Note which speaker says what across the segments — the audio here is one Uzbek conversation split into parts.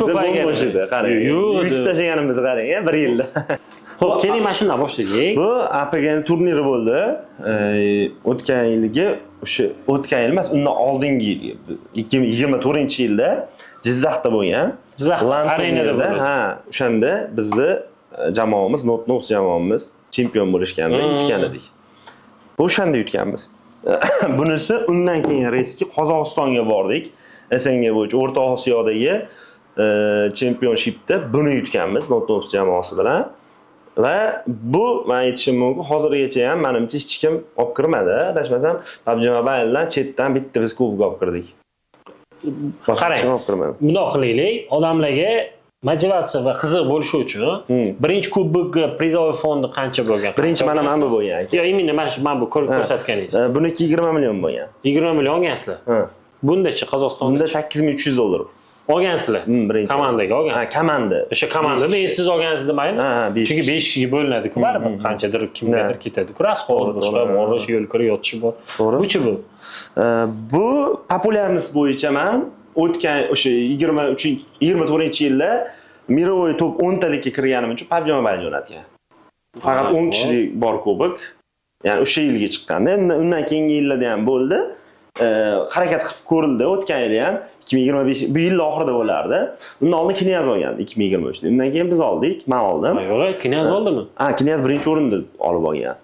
Speaker 1: ko'paygan edi. Qarang. Yutib tashlaganimizni qarang, 1 yilda.
Speaker 2: Xo'p, keling mana shundan boshlaylik.
Speaker 1: Bu APGN turniri bo'ldi. O'tgan yilgi, o'sha o'tgan yil emas, undan oldingi yil, 2024-yilda Jizzaxda bo'lgan.
Speaker 2: Jizzax arenada bo'ldi.
Speaker 1: Ha, o'shanda bizni jamoamiz, Notnox jamoamiz chempion bo'lishganda yutgan edik. O'shanda yutganmiz. Bunisi undan keyin reski Qozog'istonga bordik. SNG bo'yicha O'rta Osiyodagi chempionshipda buni yutganmiz Notnox jamoasi bilan. Va bu men aytishim mumkin, hozirgacha ham menimcha hech kim olib kirmadi. Adashmasam, PUBG Mobile'dan chetdan bitta biz kubok olib kirdik.
Speaker 2: Qarang, bundoq qilaylik, odamlarga motivatsiya va qiziq bo'lishi uchun birinchi kubokga prizoviy fondi qancha bo'lgan?
Speaker 1: Birinchi mana bu bo'lgan.
Speaker 2: Yo, imini mana bu ko'rsatganingiz.
Speaker 1: Buniki 20 million bo'lgan.
Speaker 2: 20 million olgansizlar. Bundachi Qozog'istonda
Speaker 1: bunda 8300 dollar.
Speaker 2: Olgansizlar.
Speaker 1: Birinchi.
Speaker 2: Komandaga olgansiz.
Speaker 1: Ha, komanda.
Speaker 2: O'sha komandada siz olgansiz demaymi? Chunki 5 kishiga bo'linadi-ku, baribir qanchadir kimgadir ketadi-ku. Rasxod, boshqa borish, yo'l kira yotishi bor. Buchi bu.
Speaker 1: Bu populyarность bo'yicha men o'tgan o'sha 24-yilda Mirovoy top 10 talikka kirganim uchun PUBG Mobile jo'natgan. Faqat 10 kishilik bor kubok. Ya'ni o'sha yilga chiqqanda, undan keyingi yillarda ham bo'ldi. Harakat qilib ko'rildi. O'tgan yil ham 2025 bu yil oxirida bo'lardi. Undan oldin Knyaz olgandi 2023 da. Undan keyin biz oldik, men oldim.
Speaker 2: Yo'q, Knyaz oldimi?
Speaker 1: Ha, Knyaz birinchi o'rinda olib olgan.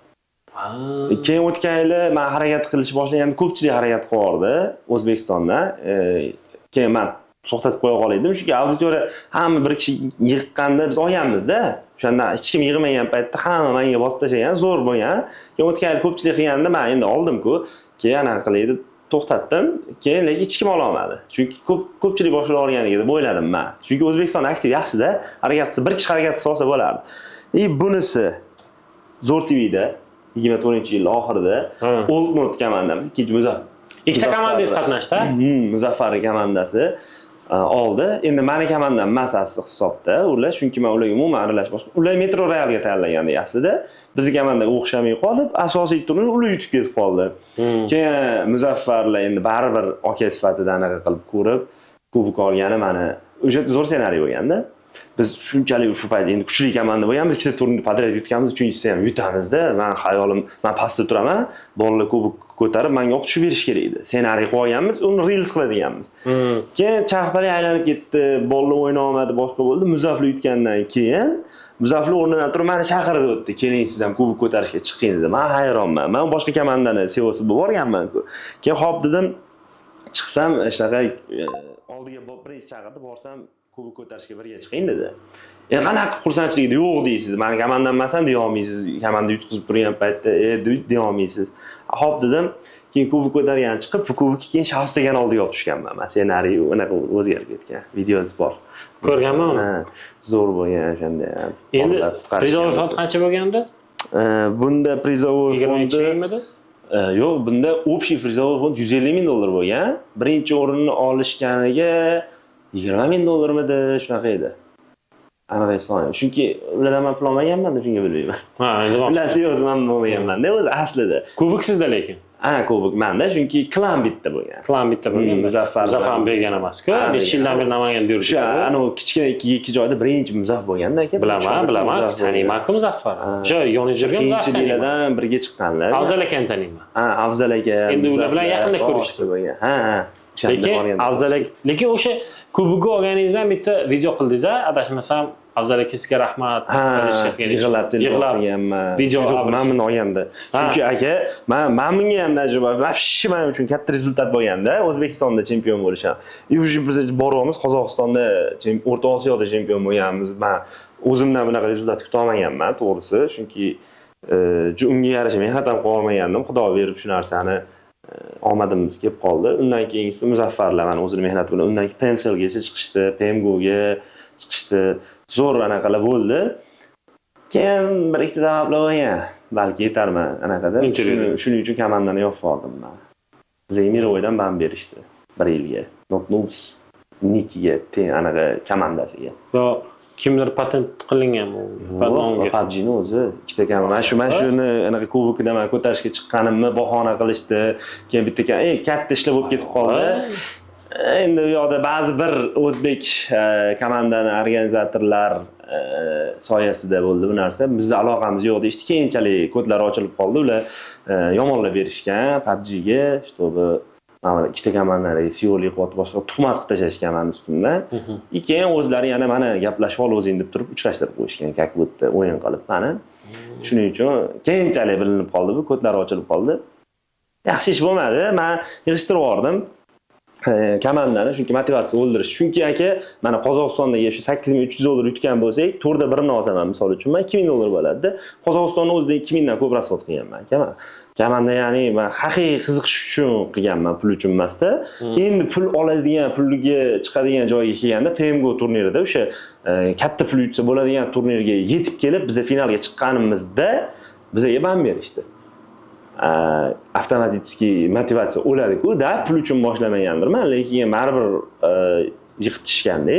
Speaker 1: Keyin o'tgan yili men harakat qilish boshlaganda ko'pchilik harakat qilardi O'zbekistonda. Keyin men to'xtatib qo'ya qoldim. Chunki auditoriya hamma bir kishi yiqqanda biz olganmiz-da. O'shanda hech kim yig'magan paytda hamma menga bosib tashlagan, zo'r bo'lgan. Keyin o'tgan yil ko'pchilik qilganda men endi oldim-ku. Keyin ana qilaydi to'xtatdim. Keyin lekin hech kim ola olmadi. Chunki ko'pchilik boshlab olganiga deb o'yladim men. Chunki O'zbekiston aktiv yaxshi-da, harakat qilsa, bir kishi harakat qilsa olsa bo'lardi. Bunisi Zo'r TVda 24-yil oxirida Old Note komandamiz, ikkinchi Muzaffar.
Speaker 2: Ikkita komandangiz qatnashdi?
Speaker 1: Muzaffar komandasi oldi. Endi meni komandam masasi hisobda ular, chunki men ularga umuman aralashmoqchi. Ular Metro Realga tayyorlaganda aslida bizning komandaga o'xshamay qolib, asosiy turni ular yutib ketib qoldi. Keyin Muzaffarlar endi baribir aka sifatida anaqa qilib ko'rib, kubok olgani meni o'sha zo'r ssenariy bo'lganda. Biz shunchalik shu paytda endi kuchli komanda bo'lganmiz, ikkita turni podrяд yutganmiz, uchinchisi ham yutamizda. Men xayolim, men pastda turaman, bolalar kubok ko'tarib menga olib tushib berish kerak edi. Ssenariy qo'yganmiz, uni reels qiladiganmiz. Keyin chaqpali aylanib ketdi, bolalar o'yna olmadi, boshqa bo'ldi. Muzaffar yutgandan keyin Muzaffar o'rnidan turib meni chaqirdi o'tdi. Keling siz ham kubok ko'tarishga chiqing dedi. Men hayronman. Men boshqa komandani CEOsi bo'lib borganman-ku. Keyin xo'p dedim, chiqsam shunaqa oldiga birinchi chaqirdi, borsam kubok ko'tarishga birga chiqing dedi. Qanaqa xursandchilik yo'q deysiz. Men komandam emasman deya olmaysiz. Komanda yutqizib turgan paytda deya olmaysiz. Xo'p dedim. Keyin kubok ko'targan chiqib, bu kubokni keyin shaxsiyan oldiga olib tushganman. Men ssenariy unaqa o'zgarib ketgan. Videosi bor.
Speaker 2: Ko'rganman uni.
Speaker 1: Zo'r bo'lgan o'shanda ham.
Speaker 2: Endi prizoviy fond qancha bo'lganda?
Speaker 1: Bunda prizoviy fondi yo'q, bunda общий prizoviy fond 150 ming dollar bo'lgan. Birinchi o'rinni olishganiga 20 ming dollarmidi, shunaqa edi. Aniq eslolmayman. Chunki ulardan men pul olmaganman, shunga bilmayman.
Speaker 2: Ha, endi bor.
Speaker 1: Ular seriyoz men olmaganman-da o'zi aslida.
Speaker 2: Kubok sizda lekin.
Speaker 1: Kubok menda, chunki klan bitta bo'lgan.
Speaker 2: Klan bitta bo'lgan.
Speaker 1: Muzaffar
Speaker 2: bergan emas-ku. 5 yildan beri Namanganda yurishdi.
Speaker 1: O'sha anu kichkina ikki joyda birinchi Muzaffar bo'lganda aka.
Speaker 2: Bilaman. Taniyman-ku Muzaffar. O'sha yoningizda yurgan Muzaffar.
Speaker 1: Ikkinchilardan birga chiqqanlar.
Speaker 2: Afzal akani taniyman.
Speaker 1: Afzal aka.
Speaker 2: Endi ular bilan yaqinda ko'rishdi. Lekin o'sha kubokni olganingizdan bitta video qildingiz, adashmasam. Afzal aka sizga rahmat.
Speaker 1: Yig'lab video men buni olganda. Chunki aka, men bunga ham tajriba, vafshi men uchun katta rezultat bo'lganda, O'zbekistonda chempion bo'lisham. Biz boramiz Qozog'istonda, O'rta Osiyoda chempion bo'lganmiz. Men o'zimdan bunaqa rezultat kuta olmaganman, to'g'risi, chunki unga yarasha mehnat ham qila olmagandim. Xudo berib shu narsani omadimiz kelib qoldi. Undan keyingisi Muzaffarlar mana o'zining mehnati bilan undan keyin PMSLgacha chiqishdi, PMGo'ga chiqishdi. Zo'r anaqalar bo'ldi. Keyin bir ikkita sabablar bo'lgan. Balki yetarman anaqada. Shuning uchun komandani yopib oldim men. Zemirovoydan ban berishdi 1 yilga. Notnox Nikiga, anaqa komandasiga.
Speaker 2: Yo, kimdir patent qilinganmi u?
Speaker 1: PUBG'ni o'zi ikkita komanda. Mana shuni anaqa kubokda men ko'tarishga chiqqanimni bahona qilishdi. Keyin bitta katta ishlar bo'lib ketib qoldi. Endi u yoqda ba'zi bir o'zbek komandani organizatorlar soyasida bo'ldi bu narsa. Bizning aloqamiz yo'q deydi. Keyinchalik kodlar ochilib qoldi. Ular yomonlab berishgan PUBG'ga, чтобы mana ikkita komandani SEO'lik qilib boshqa tuhmat qilib tashlashgan meni ustimdan. Keyin o'zlari yana mana gaplashib ol o'zing deb turib uchrashtirib qo'yishgan, как будто o'yin qilib meni. Shuning uchun keyinchalik bilinib qoldi, bu kodlar ochilib qoldi. Yaxshi ish bo'lmadi. Men yig'ishtirib yubordim. Komandani chunki motivatsiya o'ldirish. Chunki aka, mana Qozog'istondagi shu 8300 dollar yutgan bo'lsak, to'rda birini olsam, misol uchun, men 2000 dollar bo'ladi-da. Qozog'istonni o'zida 2000 dan ko'p rasvot qilganman, aka. Komanda ya'ni men haqiqiy qiziqish uchun qilganman, pul uchun emas-da. Endi pul oladigan, puliga chiqadigan joyga kelganda PMGO turnirida o'sha katta pul yutsa bo'ladigan turnirga yetib kelib, biz finalga chiqqanimizda bizga ban berishdi. Avtomatik motivatsiya o'ladi-ku, da pul uchun boshlamagandirman, lekin baribir yiqitishganda